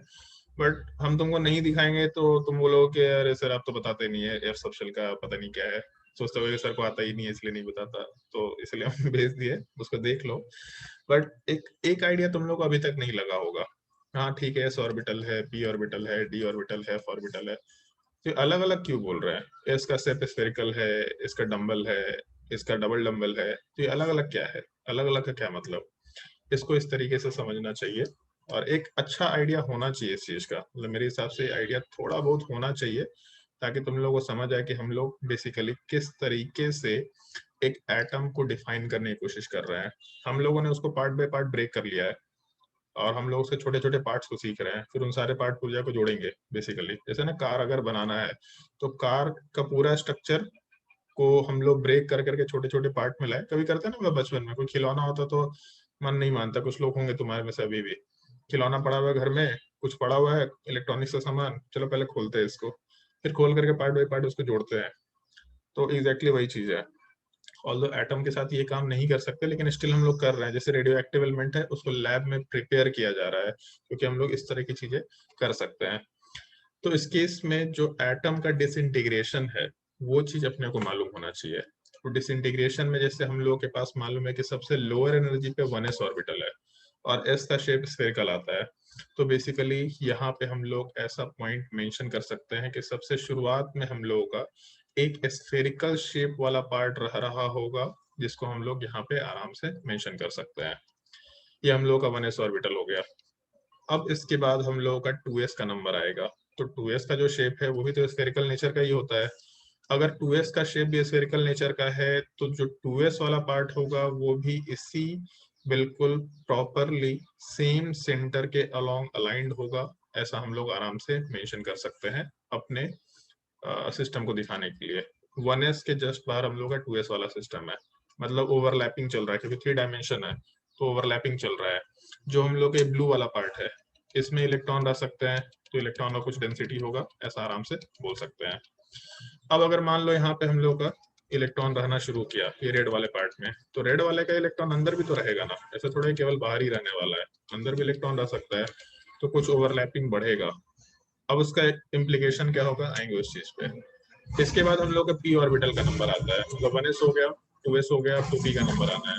बट हम तुमको नहीं दिखाएंगे तो तुम बोलोगे कि अरे सर आप तो बताते नहीं है, एफ सबशेल का पता नहीं क्या है, सोचते हो सर को आता ही नहीं है इसलिए नहीं बताता, तो इसलिए हम भेज दिए, उसको देख लो। बट एक आइडिया तुम लोग को अभी तक नहीं लगा होगा। हाँ ठीक है, एस ऑर्बिटल है, पी ऑर्बिटल है, डी ऑर्बिटल है, एफ ऑर्बिटल है, तो अलग अलग क्यों बोल रहे हैं? इसका सेप स्फेरिकल है, इसका डंबल है, इसका डबल डंबल है, तो ये अलग अलग क्या है? अलग अलग का क्या मतलब? इसको इस तरीके से समझना चाहिए और एक अच्छा आइडिया होना चाहिए इस चीज का, मतलब मेरे हिसाब से आइडिया थोड़ा बहुत होना चाहिए ताकि तुम लोगों को समझ आए कि हम लोग बेसिकली किस तरीके से एक एटम को डिफाइन करने की कोशिश कर रहे हैं। हम लोगों ने उसको पार्ट बाय पार्ट ब्रेक कर लिया है और हम लोग उसके छोटे छोटे पार्ट्स को सीख रहे हैं, फिर उन सारे पार्ट पुर्जा को जोड़ेंगे। बेसिकली जैसे ना कार अगर बनाना है तो कार का पूरा स्ट्रक्चर को हम लोग ब्रेक कर करके छोटे छोटे पार्ट में लाए। कभी करते हैं ना, मतलब बचपन में कोई खिलौना होता तो मन नहीं मानता, कुछ लोग होंगे तुम्हारे में से अभी भी, खिलौना पड़ा हुआ है घर में, कुछ पड़ा हुआ है इलेक्ट्रॉनिक्स का सामान, चलो पहले खोलते हैं इसको, फिर खोल करके पार्ट बाय पार्ट उसको जोड़ते हैं। तो एग्जैक्टली वही चीज है। ऑल्दो एटम के साथ ये काम नहीं कर सकते, लेकिन स्टिल हम लोग कर रहे हैं। जैसे रेडियो एक्टिव एलिमेंट है, उसको लैब में प्रिपेयर किया जा रहा है क्योंकि हम लोग इस तरह की चीजें कर सकते हैं। तो इस केस में जो एटम का डिसइंटीग्रेशन है वो चीज अपने को मालूम होना चाहिए। तो डिसइंटीग्रेशन में जैसे हम लोगों के पास मालूम है कि सबसे लोअर एनर्जी पे 1s ऑर्बिटल है और s का शेप स्फेरिकल आता है, तो बेसिकली यहाँ पे हम लोग ऐसा पॉइंट मेंशन कर सकते हैं कि सबसे शुरुआत में हम लोगों का एक स्फेरिकल शेप वाला पार्ट रह रहा होगा, जिसको हम लोग यहाँ पे आराम से मेंशन कर सकते हैं। ये हम लोग का 1s ऑर्बिटल हो गया। अब इसके बाद हम लोगों का 2s का नंबर आएगा। तो 2s का जो शेप है वो भी तो स्फेरिकल नेचर का ही होता है। अगर 2s का शेप भी स्फेरिकल नेचर का है तो जो 2s वाला पार्ट होगा वो भी इसी बिल्कुल प्रॉपरली सेम सेंटर के अलोंग अलाइंड होगा। ऐसा हम लोग आराम से मेंशन कर सकते हैं अपने सिस्टम को दिखाने के लिए। 1s के जस्ट बाहर हम लोग का 2s वाला सिस्टम है, मतलब ओवरलैपिंग चल रहा है क्योंकि 3 डायमेंशन है, तो ओवरलैपिंग चल रहा है। जो हम लोग के ब्लू वाला पार्ट है, इसमें इलेक्ट्रॉन रह सकते हैं, तो इलेक्ट्रॉन का कुछ डेंसिटी होगा, ऐसा आराम से बोल सकते हैं। अब अगर मान लो यहाँ पे हम लोग का इलेक्ट्रॉन रहना शुरू किया ये रेड वाले पार्ट में, तो रेड वाले का इलेक्ट्रॉन अंदर भी तो रहेगा ना, ऐसे थोड़ा केवल बाहर ही रहने वाला है, अंदर भी इलेक्ट्रॉन रह सकता है, तो कुछ ओवरलैपिंग बढ़ेगा। अब उसका इम्प्लीकेशन क्या होगा, आएंगे उस चीज पे। इसके बाद हम लोग का पी ऑर्बिटल का नंबर आता है, मतलब 1s हो गया, 2s हो गया, अब 2p का नंबर आना है।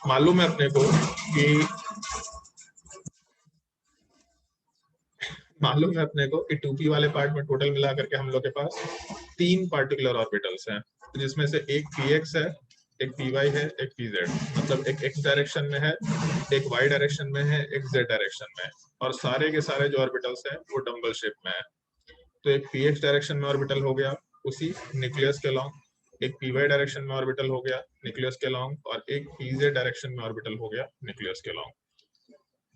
मालूम है अपने को कि मालूम है अपने को कि 2p वाले पार्ट में टोटल मिला करके हम लोग के पास 3 पार्टिकुलर ऑर्बिटल्स हैं, जिसमें से एक px है, एक py है, एक pz, मतलब एक x डायरेक्शन में है, एक y डायरेक्शन में है, एक z डायरेक्शन में है, और सारे के सारे जो ऑर्बिटल्स हैं वो डंबल शेप में है। तो एक px डायरेक्शन में ऑर्बिटल हो गया उसी न्यूक्लियस के लॉन्ग, एक py डायरेक्शन में ऑर्बिटल हो गया न्यूक्लियस के लॉन्ग, और एक pz डायरेक्शन में ऑर्बिटल हो गया न्यूक्लियस के लॉन्ग।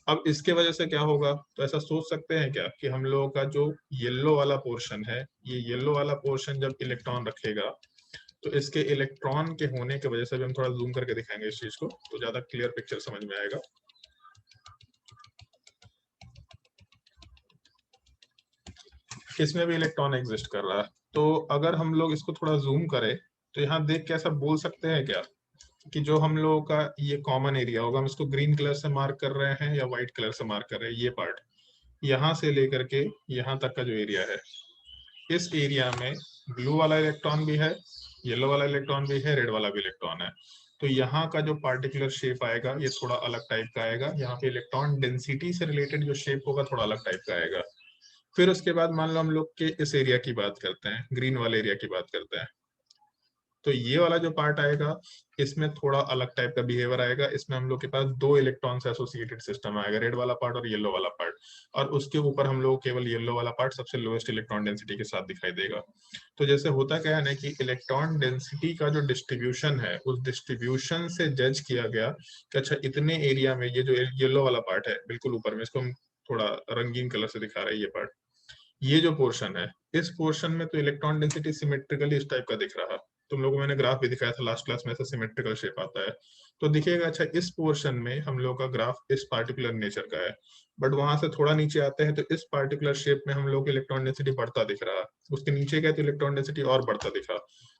अब इसके वजह से क्या होगा, तो ऐसा सोच सकते हैं क्या कि हम लोगों का जो येलो वाला पोर्शन है, ये येलो वाला पोर्शन जब इलेक्ट्रॉन रखेगा तो इसके इलेक्ट्रॉन के होने की वजह से, भी हम थोड़ा जूम करके दिखाएंगे इस चीज को तो ज्यादा क्लियर पिक्चर समझ में आएगा। इसमें भी इलेक्ट्रॉन एग्जिस्ट कर रहा है, तो अगर हम लोग इसको थोड़ा जूम करें तो यहाँ देख के ऐसा बोल सकते हैं क्या कि जो हम लोगों का ये कॉमन एरिया होगा, हम इसको ग्रीन कलर से मार्क कर रहे हैं या व्हाइट कलर से मार्क कर रहे हैं, ये पार्ट यहाँ से लेकर के यहाँ तक का जो एरिया है, इस एरिया में ब्लू वाला इलेक्ट्रॉन भी है, येलो वाला इलेक्ट्रॉन भी है, रेड वाला भी इलेक्ट्रॉन है। तो यहाँ का जो पार्टिकुलर शेप आएगा ये थोड़ा अलग टाइप का आएगा, यहाँ पे इलेक्ट्रॉन डेंसिटी से रिलेटेड जो शेप होगा थोड़ा अलग टाइप का आएगा। फिर उसके बाद मान लो हम लोग के इस एरिया की बात करते हैं, ग्रीन वाले एरिया की बात करते हैं, तो ये वाला जो पार्ट आएगा इसमें थोड़ा अलग टाइप का बिहेवियर आएगा। इसमें हम लोग के पास 2 इलेक्ट्रॉन से एसोसिएटेड सिस्टम आएगा, रेड वाला पार्ट और येलो वाला पार्ट, और उसके ऊपर हम लोग केवल येलो वाला पार्ट सबसे लोएस्ट इलेक्ट्रॉन डेंसिटी के साथ दिखाई देगा। तो जैसे होता क्या है ना कि इलेक्ट्रॉन डेंसिटी का जो डिस्ट्रीब्यूशन है उस डिस्ट्रीब्यूशन से जज किया गया कि अच्छा इतने एरिया में ये जो येलो वाला पार्ट है बिल्कुल ऊपर में, इसको हम थोड़ा रंगीन कलर से दिखा रहे हैं, ये पार्ट, ये जो पोर्शन है इस पोर्शन में तो इलेक्ट्रॉन डेंसिटी सिमेट्रिकली इस टाइप का दिख रहा। तुम लोगों को मैंने ग्राफ भी दिखाया था लास्ट क्लास में, ऐसा सिमेट्रिकल शेप आता है तो दिखेगा। अच्छा इस पोर्शन में हम लोग का ग्राफ इस पार्टिकुलर नेचर का है, बट वहां से थोड़ा नीचे आते हैं तो इस पार्टिकुलर शेप में हम लोग इलेक्ट्रॉन डेंसिटी बढ़ता दिख रहा, उसके नीचे गए तो इलेक्ट्रॉन डेंसिटी और बढ़ता दिखा।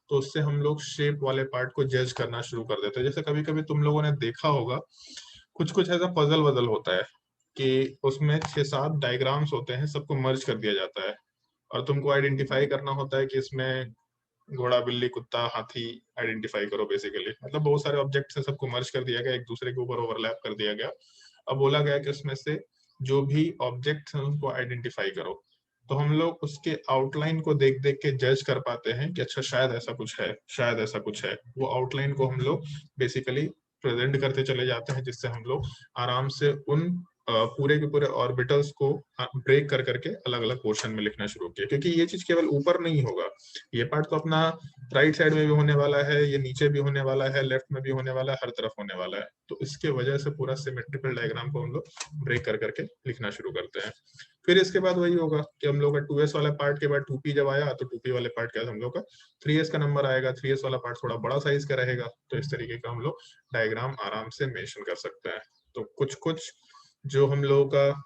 तो उससे हम लोग शेप वाले पार्ट को जज करना शुरू कर देते हैं। जैसे कभी कभी तुम लोगों ने देखा होगा कुछ कुछ ऐसा पजल वजल होता है कि उसमें 6-7 डायग्राम्स होते हैं, सबको मर्ज कर दिया जाता है और तुमको आइडेंटिफाई करना होता है कि इसमें घोड़ा बिल्ली कुत्ता हाथी आइडेंटिफाई करो। बेसिकली मतलब बहुत सारे ऑब्जेक्ट से सबको मर्ज कर दिया गया, एक दूसरे के ऊपर ओवरलैप कर दिया गया। अब बोला गया कि उसमें से जो भी ऑब्जेक्ट हैं उनको आइडेंटिफाई करो। तो हम लोग उसके आउटलाइन को देख देख के जज कर पाते हैं कि अच्छा शायद ऐसा कुछ है, शायद ऐसा कुछ है। वो आउटलाइन को हम लोग बेसिकली प्रेजेंट करते चले जाते हैं, जिससे हम लोग आराम से उन पूरे के पूरे ऑर्बिटल्स को ब्रेक कर करके अलग अलग पोर्शन में लिखना शुरू किया। क्योंकि ये चीज केवल ऊपर नहीं होगा, ये पार्ट तो अपना राइट साइड में भी होने वाला है, ये नीचे भी होने वाला है, लेफ्ट में भी होने वाला है, हर तरफ होने वाला है। तो इसके वजह से पूरा सिमेट्रिकल डायग्राम को हम लोग ब्रेक कर करके लिखना शुरू करते हैं। फिर इसके बाद वही होगा कि हम लोग का 2s वाला पार्ट के बाद 2p जब आया तो 2p वाले पार्ट के बाद हम लोग का 3s का नंबर आएगा। 3s वाला पार्ट थोड़ा बड़ा साइज का रहेगा। तो इस तरीके का हम लोग डायग्राम आराम से मेंशन कर सकते हैं। तो कुछ कुछ जो हम लोगों का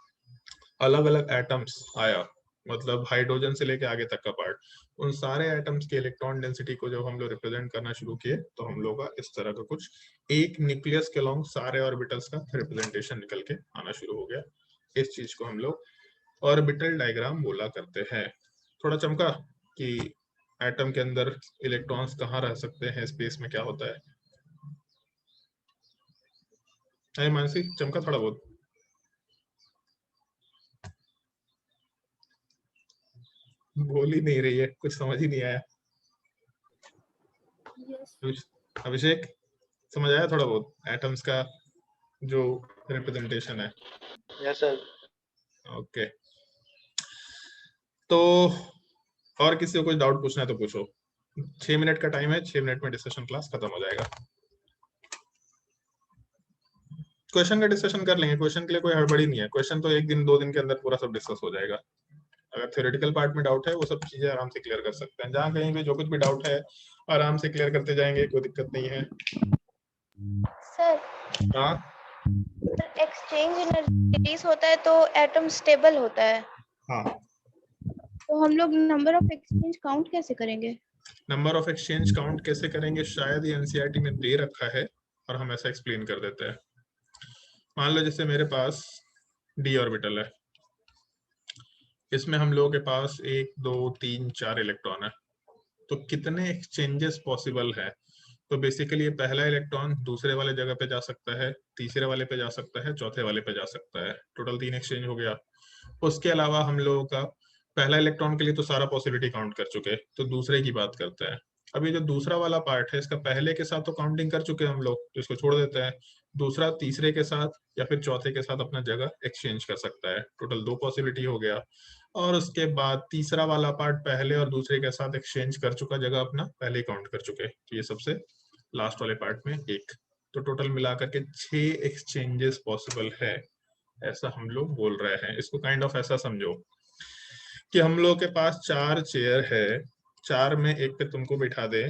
अलग अलग एटम्स आया, मतलब हाइड्रोजन से लेके आगे तक का पार्ट, उन सारे एटम्स के इलेक्ट्रॉन डेंसिटी को जब हम लोग रिप्रेजेंट करना शुरू किए तो हम लोग का इस तरह का कुछ एक न्यूक्लियस के अलोंग सारे ऑर्बिटल्स का रिप्रेजेंटेशन निकल के आना शुरू हो गया। इस चीज को हम लोग ऑर्बिटल डायग्राम बोला करते हैं। थोड़ा चमका कि एटम के अंदर इलेक्ट्रॉन्स कहाँ रह सकते हैं, स्पेस में क्या होता है। अरे मानसी चमका थोड़ा बहुत। बोल ही नहीं रही है, कुछ समझ ही नहीं आया। अभिषेक समझ आया थोड़ा बहुत एटम्स का जो रिप्रेजेंटेशन है? Yes sir. ओके, तो और किसी को कुछ डाउट पूछना है तो पूछो। 6 मिनट का टाइम है, 6 मिनट में डिस्कशन क्लास खत्म हो जाएगा। क्वेश्चन का डिस्कशन कर लेंगे, क्वेश्चन के लिए कोई हड़बड़ी नहीं है। क्वेश्चन तो 1 दिन 2 दिन के अंदर पूरा सब डिस्कस हो जाएगा। अगर थ्योरेटिकल पार्ट में डाउट है वो सब चीजें आराम से क्लियर कर सकते हैं। जहाँ कहीं भी जो कुछ भी डाउट है आराम से क्लियर करते जाएंगे, कोई दिक्कत नहीं है। सर हाँ एक्सचेंज एनर्जीज होता है तो एटम स्टेबल होता है, हाँ, तो हम लोग नंबर ऑफ एक्सचेंज काउंट कैसे करेंगे? नंबर ऑफ एक्सचेंज काउंट कैसे करेंगे, शायद ये एनसीईआरटी में दे रखा है और हम ऐसा एक्सप्लेन कर देते हैं। मान लो जैसे मेरे पास d ऑर्बिटल है, इसमें हम लोगों के पास 1 2 3 4 इलेक्ट्रॉन है। तो कितने एक्सचेंजेस पॉसिबल है? तो बेसिकली ये पहला इलेक्ट्रॉन दूसरे वाले जगह पे जा सकता है, तीसरे वाले पे जा सकता है, चौथे वाले पे जा सकता है। टोटल 3 एक्सचेंज हो गया। उसके अलावा हम लोगों का पहला इलेक्ट्रॉन के लिए तो सारा पॉसिबिलिटी काउंट कर चुके, तो दूसरे की बात करते हैं। अभी जो दूसरा वाला पार्ट है इसका पहले के साथ तो काउंटिंग कर चुके हैं हम लोग, तो इसको छोड़ देते हैं। दूसरा तीसरे के साथ या फिर चौथे के साथ अपना जगह एक्सचेंज कर सकता है। टोटल 2 पॉसिबिलिटी हो गया। और उसके बाद तीसरा वाला पार्ट पहले और दूसरे के साथ एक्सचेंज कर चुका, जगह अपना पहले काउंट कर चुके। तो ये सबसे लास्ट वाले पार्ट में 1। तो टोटल मिलाकर के 6 एक्सचेंजेस पॉसिबल है, ऐसा हम लोग बोल रहे हैं। इसको काइंड ऑफ ऐसा समझो कि हम लोग के पास 4 चेयर है, 4 में एक पे तुमको बिठा दे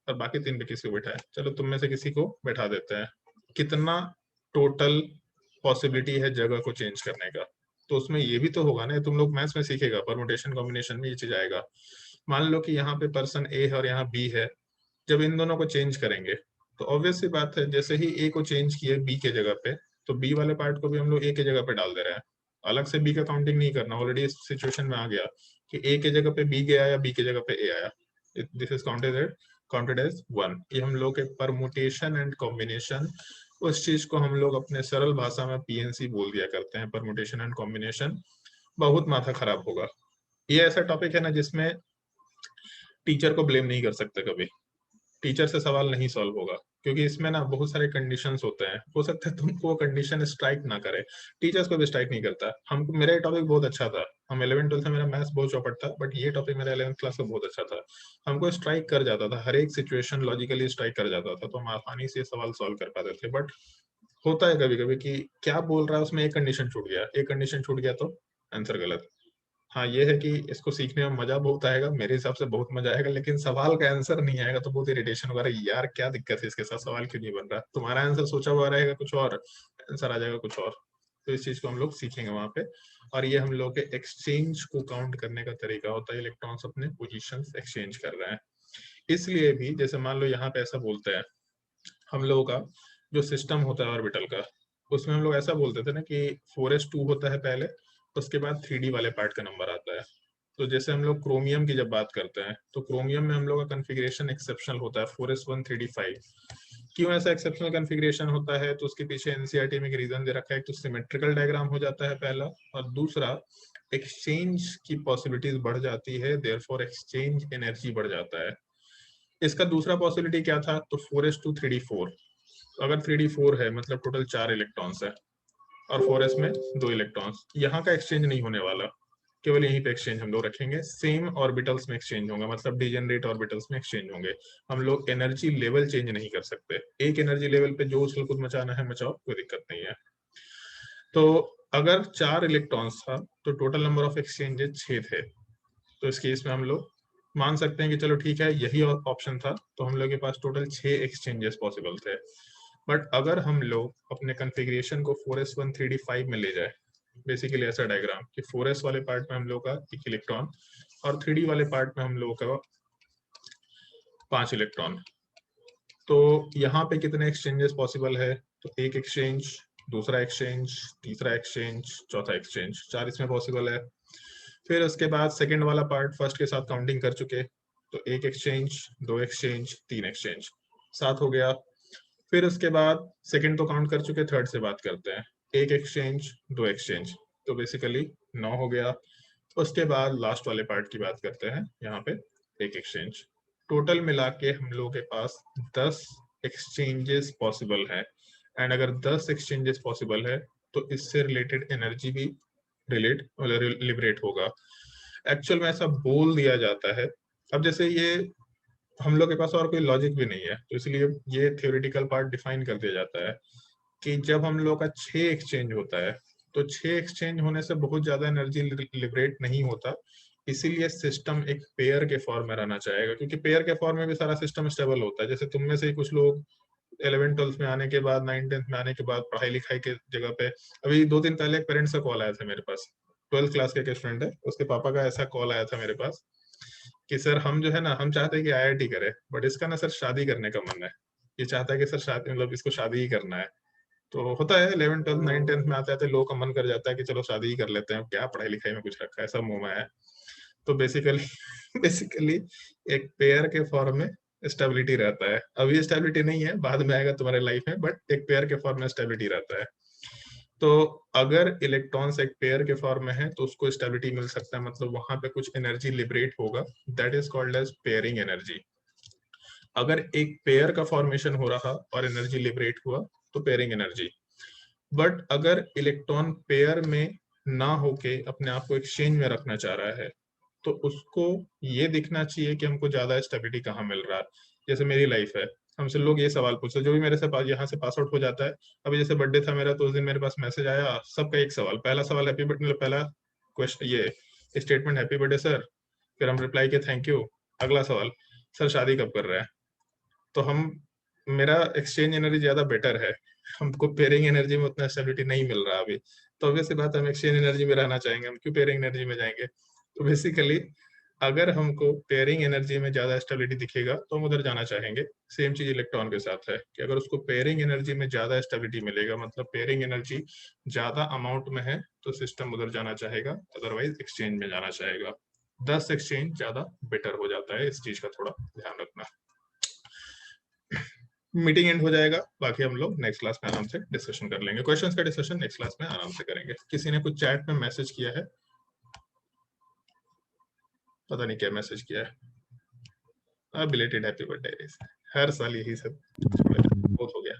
और बाकी 3 पे किसी को बिठाए। चलो तुम में से किसी को बैठा देते हैं। कितना टोटल पॉसिबिलिटी है जगह को चेंज करने का? तो उसमें ये भी तो होगा ना, तुम लोग मैथ्स में सीखेगा, परमुटेशन कॉम्बिनेशन में ये चीज आएगा। मान लो कि यहाँ पे पर्सन ए है और यहाँ बी है। जब इन दोनों को चेंज करेंगे तो ऑब्वियस सी बात है, जैसे ही ए को चेंज किए बी के जगह पे, तो बी वाले पार्ट को भी हम लोग ए के जगह पे डाल दे रहे हैं। अलग से बी का काउंटिंग नहीं करना, ऑलरेडी इस सिचुएशन में आ गया कि ए के जगह पे बी गया या बी के जगह पे ए आया। This is counted as 1। ये हम लोग के परमुटेशन एंड कॉम्बिनेशन, उस चीज को हम लोग अपने सरल भाषा में पीएनसी बोल दिया करते हैं, परमुटेशन एंड कॉम्बिनेशन। बहुत माथा खराब होगा। ये ऐसा टॉपिक है ना जिसमें टीचर को ब्लेम नहीं कर सकते कभी, टीचर से सवाल नहीं सॉल्व होगा, क्योंकि इसमें ना बहुत सारे कंडीशंस होते हैं। हो सकता है तुमको वो कंडीशन स्ट्राइक ना करे, टीचर्स को भी स्ट्राइक नहीं करता। हमको, मेरा ये टॉपिक बहुत अच्छा था, हम 11 12 में मेरा मैथ्स बहुत चौपट था, बट ये टॉपिक मेरा 11th क्लास का बहुत अच्छा था। हमको स्ट्राइक कर जाता था, हर एक सिचुएशन लॉजिकली स्ट्राइक कर जाता था, तो हम आसानी से सवाल सॉल्व कर पाते थे। बट होता है कभी कभी कि क्या बोल रहा है उसमें एक कंडीशन छूट गया, एक कंडीशन छूट गया तो आंसर गलत। हाँ ये है कि इसको सीखने में मजा बहुत आएगा, मेरे हिसाब से बहुत मजा आएगा, लेकिन सवाल का आंसर नहीं आएगा तो बहुत इरिटेशन होगा। यार क्या दिक्कत है इसके साथ, सवाल क्यों नहीं बन रहा? तुम्हारा आंसर सोचा हुआ रहेगा कुछ और, आंसर आ जाएगा कुछ और। तो इस चीज को हम लोग सीखेंगे वहां पे। और ये हम लोग के एक्सचेंज को काउंट करने का तरीका होता है, इलेक्ट्रॉन्स अपने पोजीशंस एक्सचेंज कर रहे हैं। इसलिए भी जैसे मान लो यहाँ पे ऐसा बोलते हैं, हम लोगों का जो सिस्टम होता है ऑर्बिटल का, उसमें हम लोग ऐसा बोलते थे ना कि 4s2 होता है पहले, उसके बाद 3d वाले पार्ट का नंबर आता है। तो जैसे हम लोग क्रोमियम की जब बात करते हैं तो क्रोमियम में हम लोग का कॉन्फ़िगरेशन एक्सेप्शनल होता है 4s1 3d5। क्यों ऐसा एक्सेप्शनल कॉन्फ़िगरेशन होता है? तो उसके पीछे एनसीईआरटी में एक रीजन दे रखा है। एक तो सिमेट्रिकल डायग्राम हो जाता है पहला, और दूसरा एक्सचेंज की पॉसिबिलिटीज बढ़ जाती है, देयरफॉर एक्सचेंज एनर्जी बढ़ जाता है। इसका दूसरा पॉसिबिलिटी क्या था? तो 4s2 3d4। अगर 3d4 है मतलब टोटल 4 इलेक्ट्रॉन्स है और 4s में 2 इलेक्ट्रॉन्स, यहाँ का एक्सचेंज नहीं होने वाला, केवल यहीं पे एक्सचेंज हम लोग रखेंगे। सेम ऑर्बिटल्स में एक्सचेंज होगा, मतलब डिजेनरेट ऑर्बिटल्स में एक्सचेंज होंगे। हम लोग एनर्जी लेवल चेंज नहीं कर सकते। एक एनर्जी लेवल पे जो उछल कूद मचाना है मचाओ, कोई दिक्कत नहीं है। तो अगर 4 इलेक्ट्रॉन्स था तो टोटल नंबर ऑफ एक्सचेंजेस 6 थे। तो इस केस में हम लोग मान सकते हैं कि चलो ठीक है, यही ऑप्शन था, तो हम लोग के पास टोटल 6 एक्सचेंजेस पॉसिबल थे। बट अगर हम लोग अपने कॉन्फ़िगरेशन को 4s1 3d5 में ले जाए, बेसिकली ऐसा डायग्राम कि 4s वाले पार्ट में हम लोग का 1 इलेक्ट्रॉन और 3d वाले पार्ट में हम लोग का 5 इलेक्ट्रॉन, तो यहाँ पे कितने एक्सचेंजेस पॉसिबल है? तो एक एक्सचेंज, दूसरा एक्सचेंज, तीसरा एक्सचेंज, चौथा एक्सचेंज, 4 इसमें पॉसिबल है। फिर उसके बाद सेकंड वाला पार्ट फर्स्ट के साथ काउंटिंग कर चुके, तो एक एक्सचेंज, 2 एक्सचेंज, 3 एक्सचेंज, 7 हो गया। फिर उसके बाद सेकंड तो काउंट कर चुके, थर्ड से बात करते हैं, एक एक्सचेंज, 2 एक्सचेंज, तो बेसिकली 9 हो गया। उसके बाद लास्ट वाले पार्ट की बात करते हैं, यहाँ पे एक एक्सचेंज। टोटल मिला के हम लोगों के पास 10 एक्सचेंजेस पॉसिबल है। एंड अगर 10 एक्सचेंजेस पॉसिबल है तो इससे रिलेटेड एनर्जी भी लिबरेट होगा। एक्चुअल में ऐसा बोल दिया जाता है। अब जैसे ये हम लोग के पास और कोई लॉजिक भी नहीं है, तो इसलिए ये थ्योरेटिकल पार्ट डिफाइन कर दिया जाता है कि जब हम लोग का 6 एक्सचेंज होता है तो 6 एक्सचेंज होने से बहुत ज्यादा एनर्जी लिबरेट नहीं होता। इसीलिए सिस्टम एक पेयर के फॉर्म में रहना चाहेगा, क्योंकि पेयर के फॉर्म में भी सारा सिस्टम स्टेबल होता है। जैसे तुम में से ही कुछ लोग 11th-12th में आने के बाद, 9th-10th में आने के बाद पढ़ाई लिखाई के जगह पे, अभी 2 दिन पहले एक पेरेंट्स का कॉल आया था मेरे पास, 12th क्लास का एक स्टूडेंट है, उसके पापा का ऐसा कॉल आया था मेरे पास कि सर हम जो है ना, हम चाहते हैं कि IIT करे, बट इसका ना सर शादी करने का मन है। ये चाहता है कि सर शादी, मतलब इसको शादी ही करना है। तो होता है 11th 12th 9th 10th में आते आते लोगों का मन कर जाता है कि चलो शादी ही कर लेते हैं, क्या पढ़ाई लिखाई में कुछ रखा है, सब मुंह में है। तो बेसिकली बेसिकली एक पेयर के फॉर्म में स्टेबिलिटी रहता है। अभी स्टेबिलिटी नहीं है, बाद में आएगा तुम्हारे लाइफ में, बट एक पेयर के फॉर्म में स्टेबिलिटी रहता है। तो अगर इलेक्ट्रॉन्स एक पेयर के फॉर्म में है तो उसको स्टेबिलिटी मिल सकता है, मतलब वहां पे कुछ एनर्जी लिबरेट होगा, that is called as pairing energy. अगर एक पेयर का फॉर्मेशन हो रहा और एनर्जी लिबरेट हुआ तो पेयरिंग एनर्जी। बट अगर इलेक्ट्रॉन पेयर में ना होके अपने आप को एक्सचेंज में रखना चाह रहा है तो उसको ये दिखना चाहिए कि हमको ज्यादा स्टेबिलिटी कहाँ मिल रहा है। जैसे मेरी लाइफ है, हमसे लोग ये सवाल पूछते, जो भी मेरे से यहाँ से पास आउट हो जाता है, अभी जैसे बर्थडे था मेरा तो उस दिन मेरे पास मैसेज आया, सबका एक सवाल, पहला सवाल हैप्पी बर्थडे, पहला क्वेश्चन ये स्टेटमेंट हैप्पी बर्थडे सर, फिर हम रिप्लाई के थैंक यू, अगला सवाल सर शादी कब कर रहे हैं। तो हम, मेरा एक्सचेंज एनर्जी ज्यादा बेटर है, हमको पेयरिंग एनर्जी में उतना स्टेबिलिटी नहीं मिल रहा अभी, तो ऑब्वियस सी बात है हम एक्सचेंज एनर्जी में रहना चाहेंगे, हम क्यों पेयरिंग एनर्जी में जाएंगे। तो बेसिकली अगर हमको पेयरिंग एनर्जी में ज्यादा स्टेबिलिटी दिखेगा तो हम उधर जाना चाहेंगे। सेम चीज इलेक्ट्रॉन के साथ है कि अगर उसको पेयरिंग एनर्जी में ज्यादा स्टेबिलिटी मिलेगा, मतलब पेयरिंग एनर्जी ज्यादा अमाउंट में है, तो सिस्टम उधर जाना चाहेगा, अदरवाइज एक्सचेंज में जाना चाहेगा। 10 एक्सचेंज ज्यादा बेटर हो जाता है, इस चीज का थोड़ा ध्यान रखना। मीटिंग एंड हो जाएगा, बाकी हम लोग नेक्स्ट क्लास में आराम से डिस्कशन कर लेंगे। क्वेश्चंस का डिस्कशन नेक्स्ट क्लास में आराम से करेंगे। किसी ने कुछ चैट में मैसेज किया है, पता नहीं क्या मैसेज किया है। बिलेटेड हैप्पी बर्थडे, हर साल यही सब बहुत हो गया।